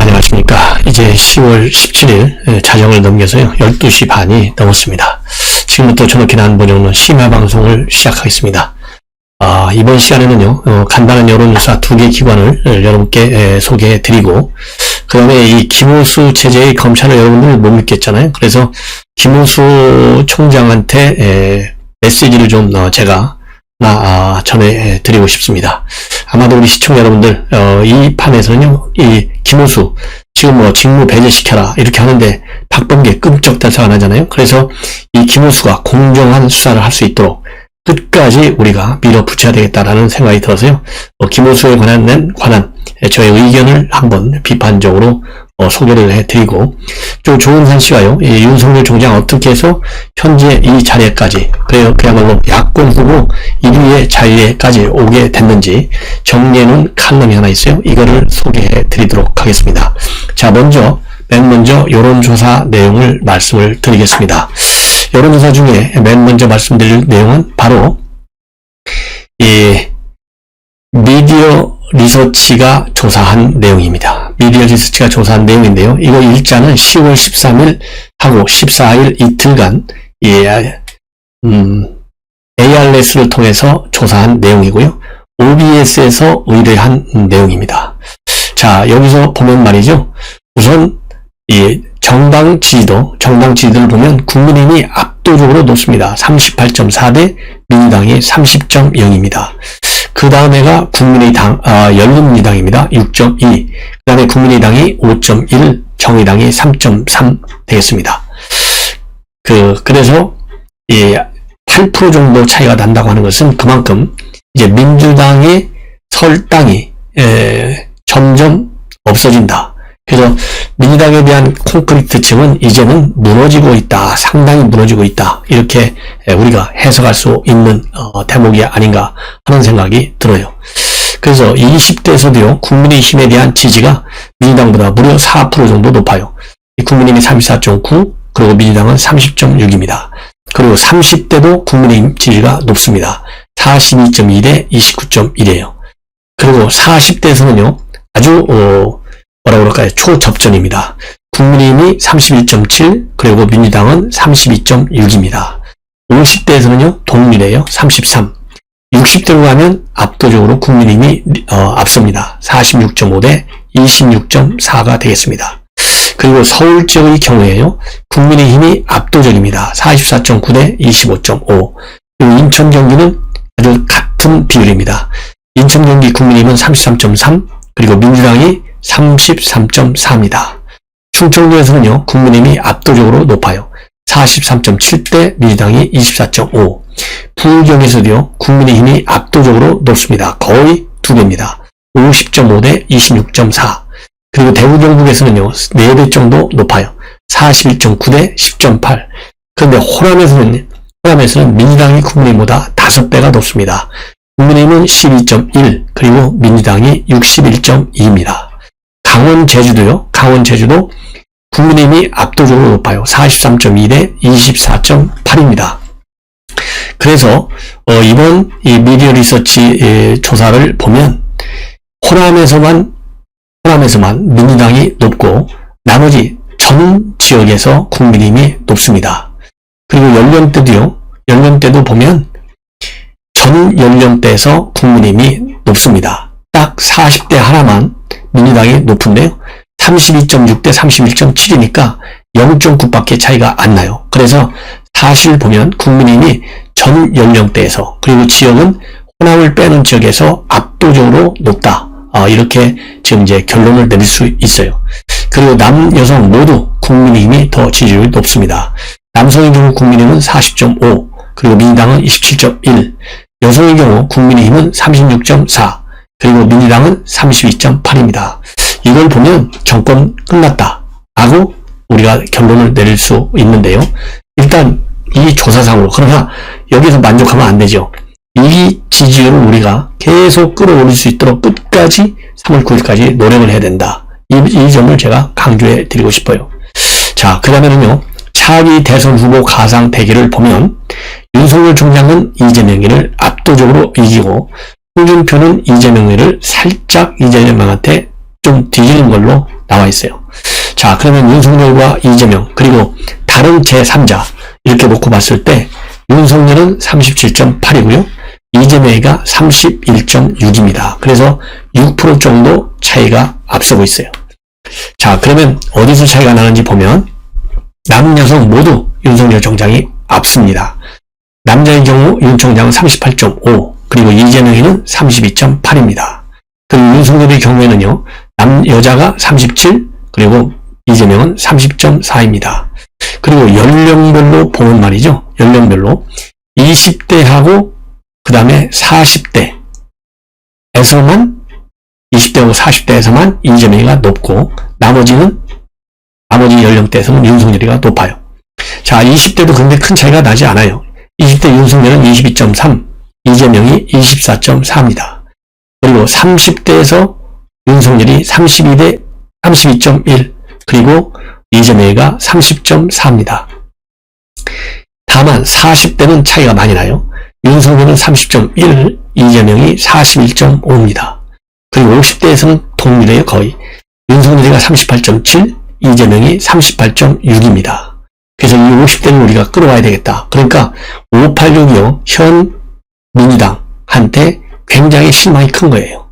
안녕하십니까. 이제 10월 17일 자정을 넘겨서요. 12시 반이 넘었습니다. 지금부터 저녁에 안본영론 심야방송을 시작하겠습니다. 이번 시간에는요. 간단한 여론조사 2개 기관을 여러분께 소개해드리고 그 다음에 이 김호수 체제의 검찰을 여러분들 못 믿겠잖아요. 그래서 김호수 총장한테 메시지를 좀 제가 전해드리고 싶습니다. 아마도 우리 시청자 여러분들 이 판에서는요, 이 김호수 지금 직무 배제시켜라 이렇게 하는데 박범계 끔쩍달싹 안 하잖아요. 그래서 이 김호수가 공정한 수사를 할 수 있도록 끝까지 우리가 밀어붙여야 되겠다라는 생각이 들어서요. 김호수에 관한 저의 의견을 한번 비판적으로 소개를 해드리고, 또 조은산 씨가요, 이 윤석열 총장 어떻게 해서 현재 이 자리에까지, 그야말로 야권 후보 1위의 자리에까지 오게 됐는지 정리해놓은 칼럼이 하나 있어요. 이거를 소개해드리도록 하겠습니다. 자, 맨 먼저 여론조사 내용을 말씀을 드리겠습니다. 여론조사 중에 맨 먼저 말씀드릴 내용은 바로 이 미디어 리서치가 조사한 내용입니다. 미디어 리서치가 조사한 내용인데요. 이거 일자는 10월 13일 하고 14일 이틀간 ARS를 통해서 조사한 내용이고요. OBS에서 의뢰한 내용입니다. 자, 여기서 보면 말이죠. 우선 이 정당 지지도를 보면 국민의힘이 압도적으로 높습니다. 38.4 대 민주당이 30.0입니다. 그 다음에가 열린민주당입니다. 6.2. 그 다음에 국민의당이 5.1, 정의당이 3.3 되겠습니다. 그래서 8% 정도 차이가 난다고 하는 것은 그만큼 이제 민주당의 설당이 점점 없어진다. 그래서 민주당에 대한 콘크리트층은 이제는 무너지고 있다. 상당히 무너지고 있다. 이렇게 우리가 해석할 수 있는 대목이 아닌가 하는 생각이 들어요. 그래서 20대에서도요. 국민의힘에 대한 지지가 민주당보다 무려 4% 정도 높아요. 국민의힘이 34.9, 그리고 민주당은 30.6입니다. 그리고 30대도 국민의힘 지지가 높습니다. 42.2 대 29.1이에요. 그리고 40대에서는요. 아주 초접전입니다. 국민의힘이 31.7, 그리고 민주당은 32.6입니다. 50대에서는요, 동률이에요. 33. 60대로 가면 압도적으로 국민의힘이 앞섭니다. 46.5 대 26.4가 되겠습니다. 그리고 서울 지역의 경우에요, 국민의힘이 압도적입니다. 44.9 대 25.5. 그리고 인천 경기는 아주 같은 비율입니다. 인천 경기 국민의힘은 33.3, 그리고 민주당이 33.4입니다. 충청도에서는요, 국민의힘이 압도적으로 높아요. 43.7대 민주당이 24.5. 부울경에서도요, 국민의힘이 압도적으로 높습니다. 거의 2배입니다. 50.5 대 26.4. 그리고 대구 경북에서는요, 4배 정도 높아요. 41.9 대 10.8. 그런데 호남에서는 민주당이 국민의힘보다 5배가 높습니다. 국민의힘은 12.1, 그리고 민주당이 61.2입니다. 강원, 제주도 국민의힘이 압도적으로 높아요. 43.2 대 24.8입니다. 그래서 이번 이 미디어 리서치 조사를 보면 호남에서만 민주당이 높고 나머지 전 지역에서 국민의힘이 높습니다. 그리고 연령대도 보면 전 연령대에서 국민의힘이 높습니다. 딱 40대 하나만 민주당이 높은데요. 32.6 대 31.7이니까 0.9밖에 차이가 안 나요. 그래서 사실 보면 국민의힘이 전 연령대에서, 그리고 지역은 호남을 빼는 지역에서 압도적으로 높다. 이렇게 지금 이제 결론을 내릴 수 있어요. 그리고 남, 여성 모두 국민의힘이 더 지지율이 높습니다. 남성의 경우 국민의힘은 40.5, 그리고 민주당은 27.1, 여성의 경우 국민의힘은 36.4, 그리고 민주당은 32.8입니다. 이걸 보면 정권 끝났다 하고 우리가 결론을 내릴 수 있는데요. 일단 이 조사상으로, 그러나 여기서 만족하면 안 되죠. 이 지지율을 우리가 계속 끌어올릴 수 있도록 끝까지 3월 9일까지 노력을 해야 된다. 이 점을 제가 강조해 드리고 싶어요. 자, 그 다음에는요, 차기 대선 후보 가상 대결을 보면 윤석열 총장은 이재명이를 압도적으로 이기고, 홍준표는 살짝 이재명한테 좀 뒤지는 걸로 나와 있어요. 자, 그러면 윤석열과 이재명 그리고 다른 제3자 이렇게 놓고 봤을 때 윤석열은 37.8이고요. 이재명이가 31.6입니다. 그래서 6% 정도 차이가 앞서고 있어요. 자, 그러면 어디서 차이가 나는지 보면 남여성 모두 윤석열 총장이 앞섭니다. 남자의 경우 윤 총장은 38.5 그리고 이재명이는 32.8입니다. 그리고 윤석열의 경우에는요. 여자가 37 그리고 이재명은 30.4입니다. 그리고 연령별로 보면 말이죠. 연령별로 20대하고 그 다음에 40대에서만 20대하고 40대에서만 이재명이가 높고 나머지 연령대에서는 윤석열이가 높아요. 자, 20대도 근데 큰 차이가 나지 않아요. 20대 윤석열은 22.3, 이재명이 24.4입니다. 그리고 30대에서 윤석열이 32.1, 그리고 이재명이가 30.4입니다. 다만 40대는 차이가 많이 나요. 윤석열은 30.1, 이재명이 41.5입니다. 그리고 50대에서는 동일해요, 거의. 윤석열이가 38.7, 이재명이 38.6입니다. 그래서 이 50대는 우리가 끌어와야 되겠다. 그러니까 586이요, 현 민주당한테 굉장히 실망이 큰 거예요.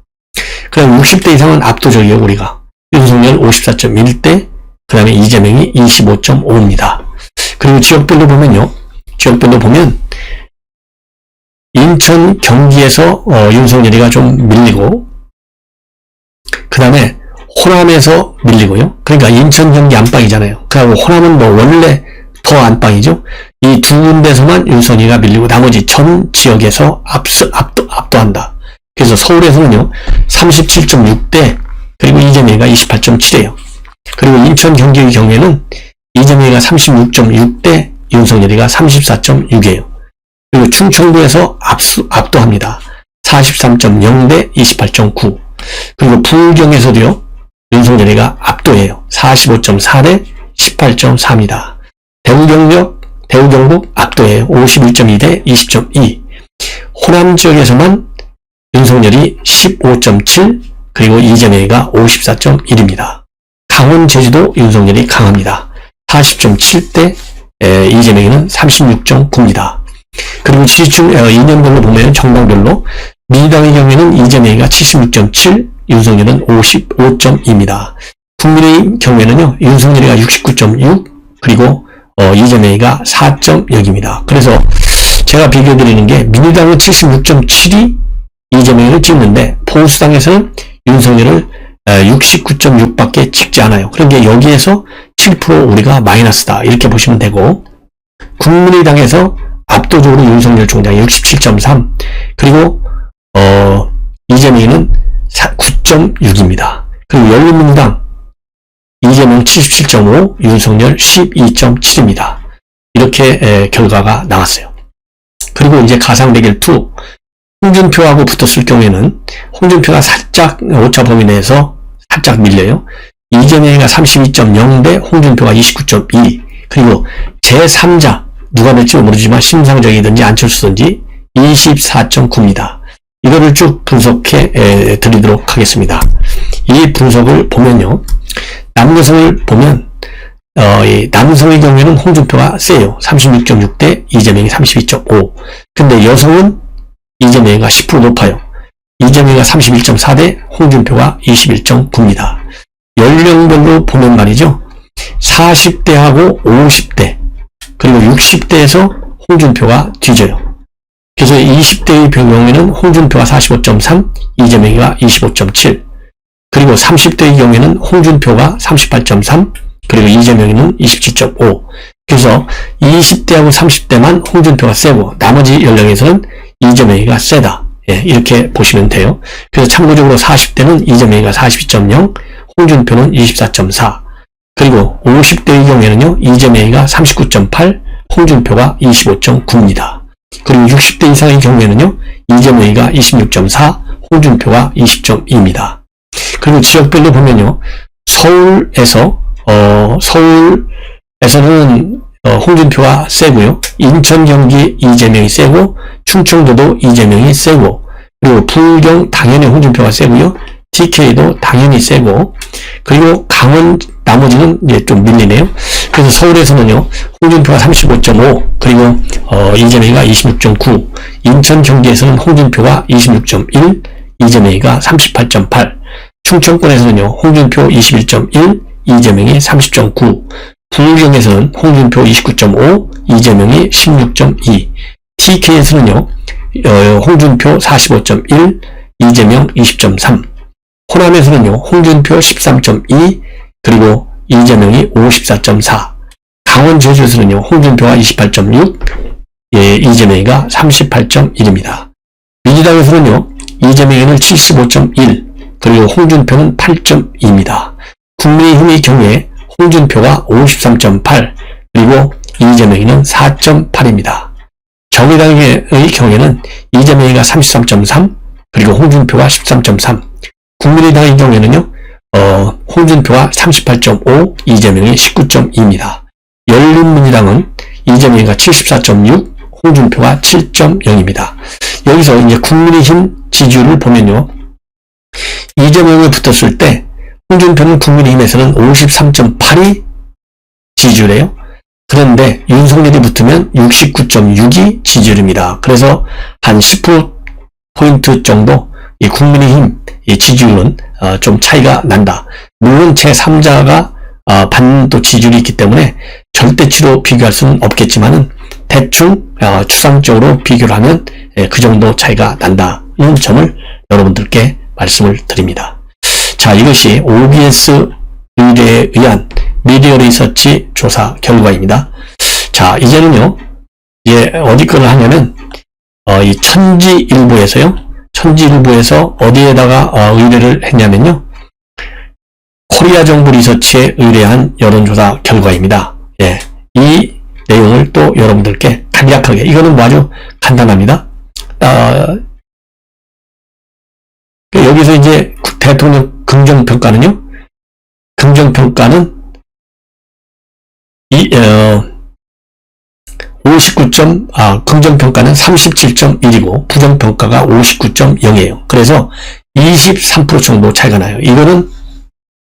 그럼 60대 이상은 압도적이에요, 우리가. 윤석열 54.1대, 그 다음에 이재명이 25.5입니다. 그리고 지역별로 보면 인천, 경기에서 윤석열이가 좀 밀리고, 그 다음에 호남에서 밀리고요. 그러니까 인천, 경기 안방이잖아요. 그리고 호남은 뭐 원래 더 안방이죠. 이 두 군데서만 윤석열이가 밀리고 나머지 전 지역에서 압도한다. 그래서 서울에서는요 37.6대 그리고 이재명이가 28.7이에요. 그리고 인천, 경기의 경우에는 이재명이가 36.6대 윤석열이가 34.6이에요. 그리고 충청도에서 압도합니다. 43.0대 28.9. 그리고 부경에서도요 윤석열이가 압도해요. 45.4대 18.4입니다. 대구 경북 압도해요. 51.2대 20.2. 호남 지역에서만 윤석열이 15.7 그리고 이재명이가 54.1입니다. 강원 제주도 윤석열이 강합니다. 40.7대 이재명이는 36.9입니다. 그리고 지지층 2년별로 보면 정당별로 민주당의 경우에는 이재명이가 76.7 윤석열은 55.2입니다. 국민의힘 경우에는요 윤석열이가 69.6 그리고 이재명이가 4.0입니다. 그래서 제가 비교드리는 게 민주당은 76.7이 이재명을 찍는데 보수당에서는 윤석열을 69.6밖에 찍지 않아요. 그러니까 여기에서 7% 우리가 마이너스다 이렇게 보시면 되고 국민의당에서 압도적으로 윤석열 총장이 67.3 그리고 이재명이는 9.6입니다. 그리고 열린민주당 이재명 77.5 윤석열 12.7입니다. 이렇게 결과가 나왔어요. 그리고 이제 가상대결 2 홍준표하고 붙었을 경우에는 홍준표가 살짝 오차 범위 내에서 살짝 밀려요. 이재명이가 32.0대 홍준표가 29.2 그리고 제3자 누가 될지 모르지만 심상정이든지 안철수든지 24.9입니다. 이거를 쭉 분석해 드리도록 하겠습니다. 이 분석을 보면요. 남여성을 보면 이 남성의 경우에는 홍준표가 세요. 36.6대 이재명이 32.5 근데 여성은 이재명이가 10% 높아요. 이재명이가 31.4대 홍준표가 21.9입니다. 연령별로 보면 말이죠. 40대하고 50대 그리고 60대에서 홍준표가 뒤져요. 그래서 20대의 경우에는 홍준표가 45.3 이재명이가 25.7 그리고 30대의 경우에는 홍준표가 38.3 그리고 이재명이는 27.5 그래서 20대하고 30대만 홍준표가 세고 나머지 연령에서는 이재명이가 세다. 예, 이렇게 보시면 돼요. 그래서 참고적으로 40대는 이재명이가 42.0 홍준표는 24.4 그리고 50대의 경우에는요 이재명이가 39.8 홍준표가 25.9입니다. 그리고 60대 이상의 경우에는요 이재명이가 26.4 홍준표가 20.2입니다. 그리고 지역별로 보면요 서울에서는 홍준표가 세고요. 인천, 경기 이재명이 세고 충청도도 이재명이 세고 그리고 부경 당연히 홍준표가 세고요. TK도 당연히 세고, 그리고 강원 나머지는 이제 좀 밀리네요. 그래서 서울에서는요, 홍준표가 35.5, 그리고 이재명이가 26.9, 인천 경기에서는 홍준표가 26.1, 이재명이가 38.8, 충청권에서는요, 홍준표 21.1, 이재명이 30.9, 부울경에서는 홍준표 29.5, 이재명이 16.2, TK에서는요, 홍준표 45.1, 이재명 20.3, 호남에서는요, 홍준표 13.2, 그리고 이재명이 54.4, 강원 제주에서는요, 홍준표가 28.6, 예, 이재명이가 38.1입니다. 민주당에서는요, 이재명이는 75.1, 그리고 홍준표는 8.2입니다. 국민의힘의 경우에 홍준표가 53.8, 그리고 이재명이는 4.8입니다. 정의당의 경우에는 이재명이가 33.3, 그리고 홍준표가 13.3, 국민의당의 경우에는요, 홍준표가 38.5, 이재명이 19.2입니다. 열린민주당은 이재명이가 74.6, 홍준표가 7.0입니다. 여기서 이제 국민의힘 지지율을 보면요, 이재명이 붙었을 때 홍준표는 국민의힘에서는 53.8이 지지율이에요. 그런데 윤석열이 붙으면 69.6이 지지율입니다. 그래서 한 10%포인트 정도 이 국민의힘 이 지지율은 좀 차이가 난다. 물론 제3자가 받는 또 지지율이 있기 때문에 절대치로 비교할 수는 없겠지만은 대충 추상적으로 비교를 하면 그 정도 차이가 난다는 점을 여러분들께 말씀을 드립니다. 자, 이것이 OBS 의뢰에 의한 미디어 리서치 조사 결과입니다. 자, 이제는요, 어디 거를 하냐면, 이 천지일보에서요, 천지일보에서 어디에다가 의뢰를 했냐면요, 코리아 정부 리서치에 의뢰한 여론조사 결과입니다. 예, 이 내용을 또 여러분들께 간략하게, 이거는 뭐 아주 간단합니다. 여기서 이제 대통령 긍정평가는요, 긍정평가는 긍정평가는 37.1이고 부정평가가 59.0이에요. 그래서 23% 정도 차이가 나요. 이거는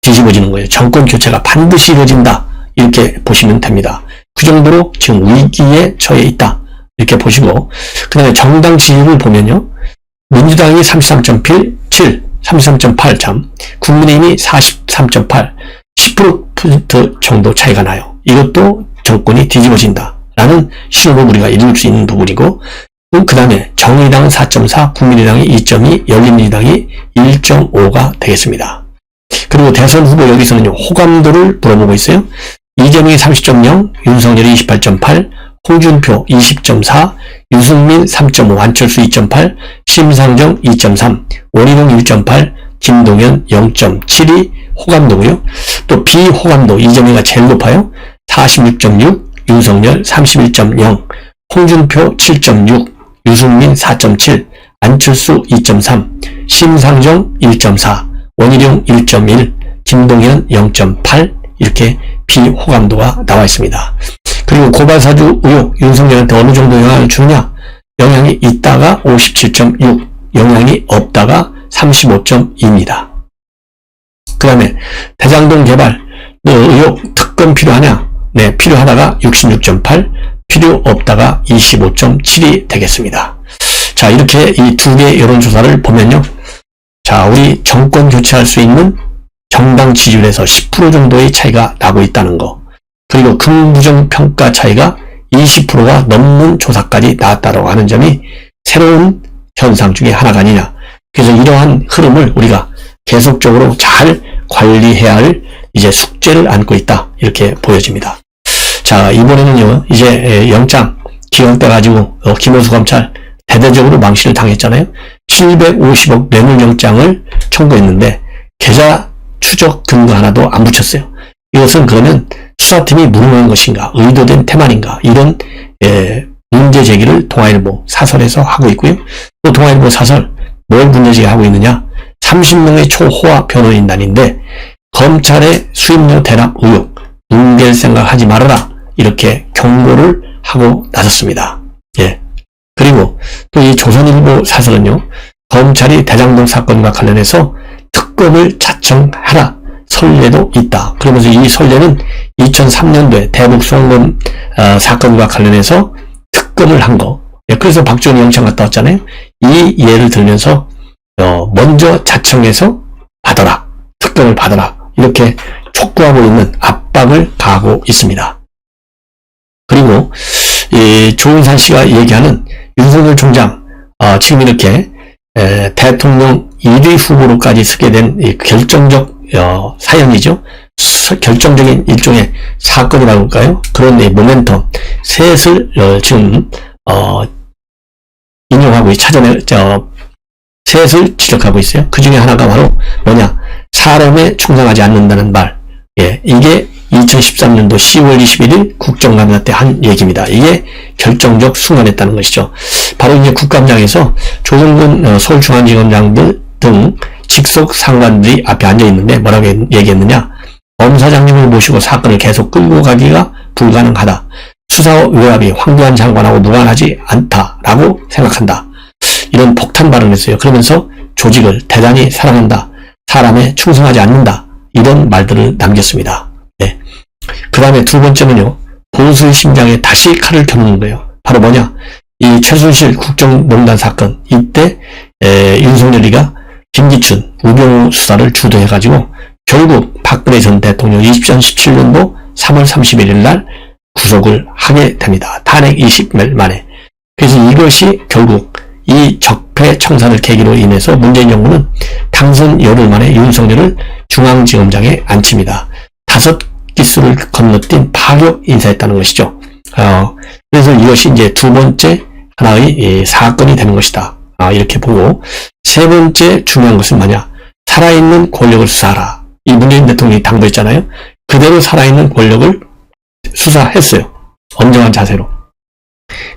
뒤집어지는 거예요. 정권 교체가 반드시 이루어진다. 이렇게 보시면 됩니다. 그 정도로 지금 위기에 처해 있다. 이렇게 보시고, 그 다음에 정당 지지율을 보면요, 민주당이 33.7, 33.8점, 국민의힘이 43.8, 10% 정도 차이가 나요. 이것도 정권이 뒤집어진다 라는 신호로 우리가 읽을 수 있는 부분이고, 그 다음에 정의당은 4.4, 국민의당이 2.2, 열린민주당이 1.5가 되겠습니다. 그리고 대선 후보 여기서는 호감도를 물어보고 있어요. 이재명이 30.0, 윤석열이 28.8, 홍준표 20.4, 유승민 3.5, 안철수 2.8, 심상정 2.3, 원희룡 1.8, 김동연 0.72 호감도고요. 또 비호감도 이재명이가 제일 높아요. 46.6, 윤석열 31.0, 홍준표 7.6, 유승민 4.7, 안철수 2.3, 심상정 1.4, 원희룡 1.1, 김동연 0.8 이렇게 비호감도가 나와 있습니다. 그리고 고발사주 의혹 윤석열한테 어느 정도 영향을 주느냐? 영향이 있다가 57.6, 영향이 없다가 35.2입니다. 그 다음에 대장동 개발 의혹 특검 필요하냐? 네, 필요하다가 66.8, 필요 없다가 25.7이 되겠습니다. 자, 이렇게 이 두 개의 여론조사를 보면요, 자, 우리 정권 교체할 수 있는 정당 지지율에서 10% 정도의 차이가 나고 있다는 거, 그리고 긍부정 평가 차이가 20%가 넘는 조사까지 나왔다고 하는 점이 새로운 현상 중에 하나가 아니냐. 그래서 이러한 흐름을 우리가 계속적으로 잘 관리해야 할 이제 숙제를 안고 있다. 이렇게 보여집니다. 자, 이번에는요, 이제 영장 기각 돼가지고 김호수 검찰 대대적으로 망신을 당했잖아요. 750억 뇌물영장을 청구했는데 계좌 추적 근거 하나도 안 붙였어요. 이것은 그러면 수사팀이 무능한 것인가, 의도된 태만인가, 이런 문제 제기를 동아일보 사설에서 하고 있고요. 또 동아일보 사설 뭘 문제 제기하고 있느냐, 30명의 초호화 변호인단인데 검찰의 수임료 대납 의혹 뭉갤 생각 하지 말아라, 이렇게 경고를 하고 나섰습니다. 예. 그리고 또 이 조선일보 사설은요, 검찰이 대장동 사건과 관련해서 특검을 자청하라 선례도 있다. 그러면서 이 선례는 2003년도에 대북 수원금 사건과 관련해서 특검을 한 거. 그래서 박지원이 영장 갔다 왔잖아요. 이 예를 들면서 먼저 자청해서 받아라. 특검을 받아라. 이렇게 촉구하고 있는 압박을 가하고 있습니다. 그리고 조은산 씨가 얘기하는 윤석열 총장 지금 이렇게 대통령 1위 후보로까지 서게 된 결정적 사연이죠. 결정적인 일종의 사건이라고 할까요? 그런 모멘텀 셋을 지금 인용하고 셋을 지적하고 있어요. 그 중에 하나가 바로 뭐냐? 사람에 충성하지 않는다는 말. 이게 2013년도 10월 21일 국정감사 때 한 얘기입니다. 이게 결정적 순간했다는 것이죠. 바로 이제 국감장에서 조정근 서울중앙지검장들 등 직속 상관들이 앞에 앉아 있는데 뭐라고 얘기했느냐? 검사장님을 모시고 사건을 계속 끌고 가기가 불가능하다. 수사 외압이 황교안 장관하고 무관하지 않다라고 생각한다. 이런 폭탄 발언을 했어요. 그러면서 조직을 대단히 사랑한다. 사람에 충성하지 않는다. 이런 말들을 남겼습니다. 네. 그 다음에 두 번째는요. 보수 심장에 다시 칼을 겨누는 거예요. 바로 뭐냐? 이 최순실 국정농단 사건. 이때 윤석열이가 김기춘, 우병우 수사를 주도해가지고 결국 박근혜 전 대통령 2017년도 3월 31일 날 구속을 하게 됩니다. 탄핵 20일 만에. 그래서 이것이 결국 이 적폐 청산을 계기로 인해서 문재인 정부는 당선 열흘 만에 윤석열을 중앙지검장에 앉힙니다. 5기수를 건너뛴 파격 인사했다는 것이죠. 그래서 이것이 이제 두 번째 하나의 사건이 되는 것이다. 이렇게 보고 세 번째 중요한 것은 뭐냐? 살아있는 권력을 수사하라. 이 문재인 대통령이 당부했잖아요. 그대로 살아있는 권력을 수사했어요. 엄정한 자세로.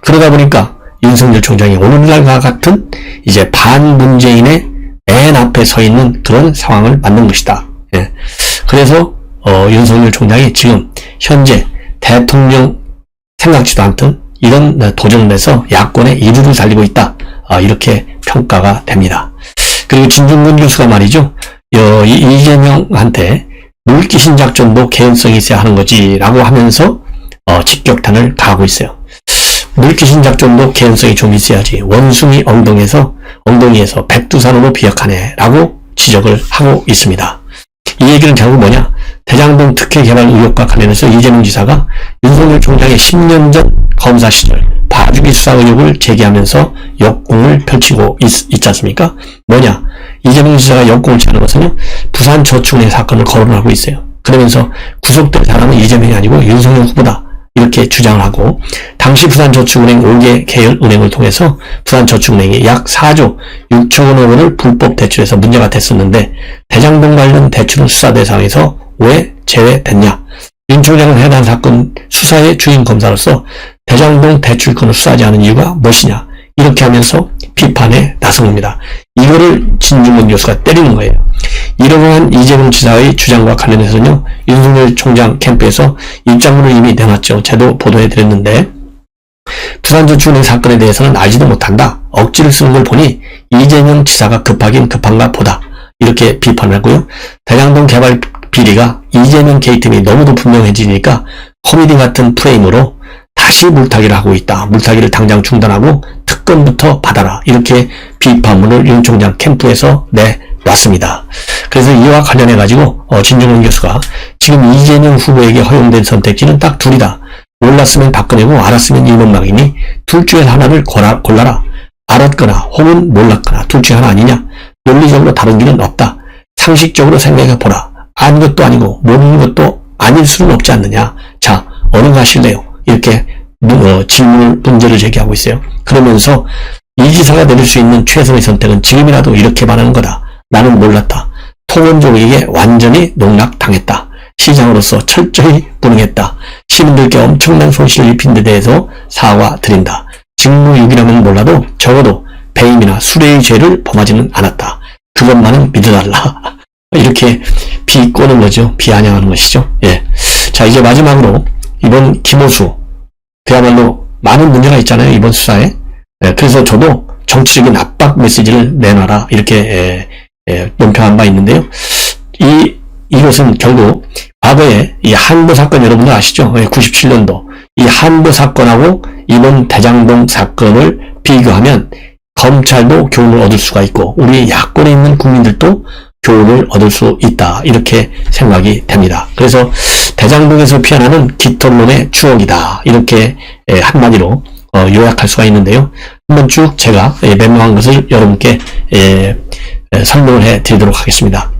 그러다 보니까 윤석열 총장이 오늘날과 같은 이제 반문재인의 맨 앞에 서 있는 그런 상황을 만든 것이다. 그래서 윤석열 총장이 지금 현재 대통령 생각지도 않던 이런 도전을 해서 야권의 이루를 살리고 있다. 이렇게 평가가 됩니다. 그리고 진중근 교수가 말이죠. 이재명한테 물귀신 작전도 개연성이 있어야 하는 거지 라고 하면서 직격탄을 가하고 있어요. 물귀신 작전도 개연성이 좀 있어야지 원숭이 엉덩이에서 백두산으로 비약하네 라고 지적을 하고 있습니다. 이 얘기는 결국 뭐냐? 대장동 특혜 개발 의혹과 관련해서 이재명 지사가 윤석열 총장의 10년 전 검사 시절 봐주기 수사 의혹을 제기하면서 역공을 펼치고 있지 않습니까? 뭐냐? 이재명 지사가 역공을 취하는 것은요, 부산저축은행 사건을 거론하고 있어요. 그러면서 구속된 사람은 이재명이 아니고 윤석열 후보다. 이렇게 주장을 하고, 당시 부산저축은행 5개 계열 은행을 통해서 부산저축은행이 약 4조 6천억 원을 불법 대출해서 문제가 됐었는데, 대장동 관련 대출은 수사 대상에서 왜 제외됐냐? 윤 총장은 해당 사건 수사의 주인 검사로서 대장동 대출건을 수사하지 않은 이유가 무엇이냐? 이렇게 하면서 비판에 나섭니다. 이거를 진중근 교수가 때리는 거예요. 이러한 이재명 지사의 주장과 관련해서는요, 윤석열 총장 캠프에서 입장문을 이미 내놨죠. 제도 보도해드렸는데, 부산저축은행 사건에 대해서는 알지도 못한다. 억지를 쓰는 걸 보니 이재명 지사가 급하긴 급한가 보다. 이렇게 비판을 하고요. 대장동 개발 비리가 이재명 게이트니 너무도 분명해지니까 코미디 같은 프레임으로 다시 물타기를 하고 있다. 물타기를 당장 중단하고 특검부터 받아라. 이렇게 비판문을 윤 총장 캠프에서 내놨습니다. 그래서 이와 관련해가지고 진중근 교수가 지금 이재명 후보에게 허용된 선택지는 딱 둘이다. 몰랐으면 박근혜고 알았으면 이명박이니 둘 중에 하나를 골라라. 알았거나 혹은 몰랐거나 둘 중에 하나 아니냐. 논리적으로 다른 길은 없다. 상식적으로 생각해보라. 아는 것도 아니고 모르는 것도 아닐 수는 없지 않느냐. 자, 어느 가실래요? 이렇게 문제를 제기하고 있어요. 그러면서 이 지사가 내릴 수 있는 최선의 선택은 지금이라도 이렇게 말하는 거다. 나는 몰랐다. 통원족에게 완전히 농락당했다. 시장으로서 철저히 무능했다. 시민들께 엄청난 손실을 입힌 데 대해서 사과드린다. 직무유기라면 몰라도 적어도 배임이나 수뢰의 죄를 범하지는 않았다. 그것만은 믿어달라. 이렇게 비꼬는 거죠. 비아냥하는 것이죠. 예. 자, 이제 마지막으로 이번 김호수 그야말로 많은 문제가 있잖아요. 이번 수사에. 예, 그래서 저도 정치적인 압박 메시지를 내놔라. 이렇게 논평한 바 있는데요. 이것은 결국 과거에 이 한보 사건 여러분들 아시죠? 97년도 이 한보 사건하고 이번 대장동 사건을 비교하면 검찰도 교훈을 얻을 수가 있고 우리 야권에 있는 국민들도 교훈을 얻을 수 있다, 이렇게 생각이 됩니다. 그래서 대장동에서 피어나는 깃털론의 추억이다, 이렇게 한마디로 요약할 수가 있는데요. 한번 쭉 제가 메모한 것을 여러분께 설명을 해 드리도록 하겠습니다.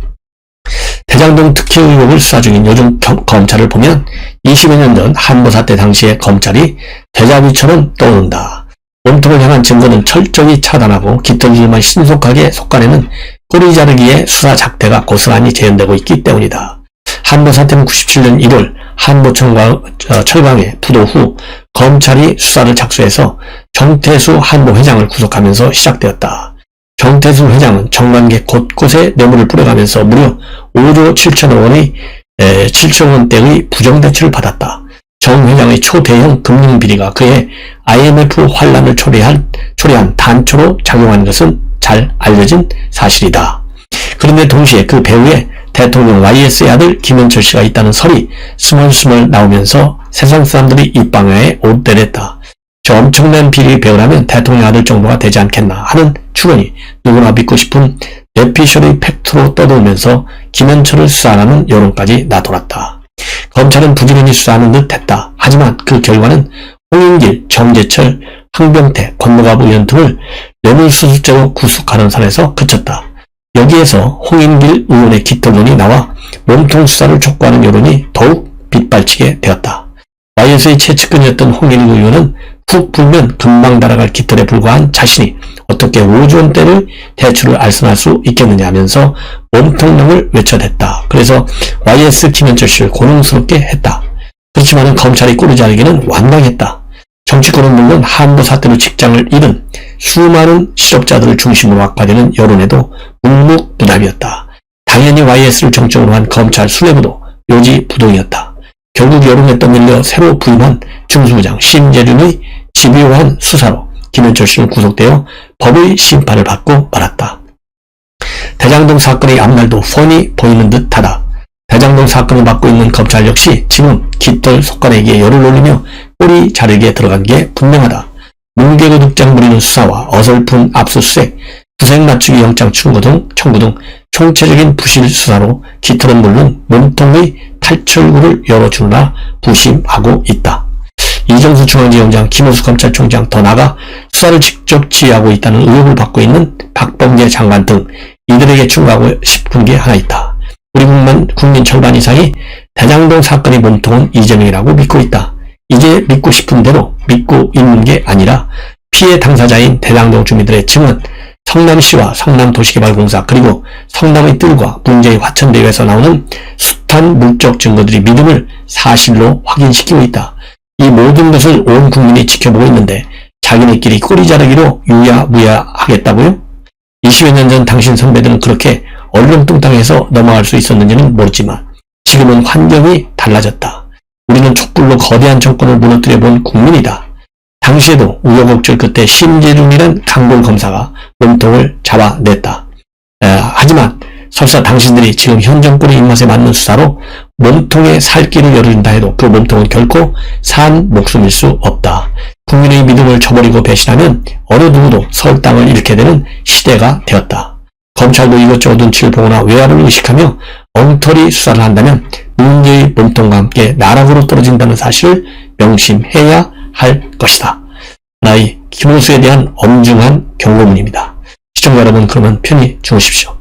대장동 특혜 의혹을 수사 중인 요즘 검찰을 보면 20여 년 전 한보 사태 당시의 검찰이 데자뷰처럼 떠오른다. 몸통을 향한 증거는 철저히 차단하고 깃털질만 신속하게 속아내는 꼬리 자르기의 수사 작태가 고스란히 재현되고 있기 때문이다. 한보 사태는 97년 1월 한보 철강의 부도 후 검찰이 수사를 착수해서 정태수 한보 회장을 구속하면서 시작되었다. 정태수 회장은 정관계 곳곳에 뇌물을 뿌려가면서 무려 5조 7천억 원의 7천 원대의 부정대출을 받았다. 정 회장의 초대형 금융비리가 그의 IMF 환란을 초래한 단초로 작용한 것은 잘 알려진 사실이다. 그런데 동시에 그 배후에 대통령 YS의 아들 김현철 씨가 있다는 설이 스멀스멀 나오면서 세상 사람들이 입방아에 옷대랬다. 저 엄청난 비리의 배우라면 대통령 아들 정도가 되지 않겠나 하는 추론이 누구나 믿고 싶은 뇌피셜의 팩트로 떠돌면서 김현철을 수사하는 여론까지 나돌았다. 검찰은 부지런히 수사하는 듯 했다. 하지만 그 결과는 홍인길, 정재철, 황병태, 권노갑 의원 등을 뇌물수수죄로 구속하는 선에서 그쳤다. 여기에서 홍인길 의원의 깃털론이 나와 몸통 수사를 촉구하는 여론이 더욱 빗발치게 되었다. YS의 최측근이었던 홍인길 의원은 훅 불면 금방 날아갈 깃털에 불과한 자신이 어떻게 5조 원대를 대출을 알선할 수 있겠느냐 하면서 몸통령을 외쳐댔다. 그래서 YS 김현철 씨를 곤혹스럽게 했다. 그렇지만 검찰의 꼬리 자르기는 완강했다. 정치권은 물론 한보 사태로 직장을 잃은 수많은 실업자들을 중심으로 악화되는 여론에도 묵묵부답이었다. 당연히 YS를 정점으로 한 검찰 수뇌부도 요지부동이었다. 결국 여론에 떠밀려 새로 부임한 중수부장 신재륜의 집요한 수사로 김현철 씨는 구속되어 법의 심판을 받고 말았다. 대장동 사건의 앞날도 훤히 보이는 듯하다. 대장동 사건을 맡고 있는 검찰 역시 지금 깃털 속아내기에 열을 올리며 꼬리 자르기에 들어간 게 분명하다. 뭉개고득장 부리는 수사와 어설픈 압수수색, 구색 맞추기 영장 청구 등 총체적인 부실 수사로 깃털은 물론 몸통의 탈출구를 열어주느라 부심하고 있다. 이정수 중앙지검장, 김호수 검찰총장, 더 나아가 수사를 직접 지휘하고 있다는 의혹을 받고 있는 박범계 장관 등 이들에게 충고하고 싶은 게 하나 있다. 우리 국민 절반 이상이 대장동 사건의 몸통은 이재명이라고 믿고 있다. 이제 믿고 싶은 대로 믿고 있는 게 아니라 피해 당사자인 대장동 주민들의 증언, 성남시와 성남도시개발공사 그리고 성남의 뜰과 문제의 화천대유에서 나오는 숱한 물적 증거들이 믿음을 사실로 확인시키고 있다. 이 모든 것을 온 국민이 지켜보고 있는데 자기네끼리 꼬리 자르기로 유야무야하겠다고요? 20여 년 전 당신 선배들은 그렇게 얼렁뚱땅해서 넘어갈 수 있었는지는 모르지만 지금은 환경이 달라졌다. 우리는 촛불로 거대한 정권을 무너뜨려 본 국민이다. 당시에도 우여곡절 끝에 신재륜이란 강골 검사가 몸통을 잡아냈다. 하지만 설사 당신들이 지금 현 정권의 입맛에 맞는 수사로 몸통에 살 길을 열어준다 해도 그 몸통은 결코 산 목숨일 수 없다. 국민의 믿음을 저버리고 배신하면 어느 누구도 서울 땅을 잃게 되는 시대가 되었다. 검찰도 이것저것 눈치를 보거나 외화를 의식하며 엉터리 수사를 한다면 문제의 몸통과 함께 나락으로 떨어진다는 사실을 명심해야 할 것이다. 하나의 김호수에 대한 엄중한 경고문입니다. 시청자 여러분, 그러면 편히 주무십시오.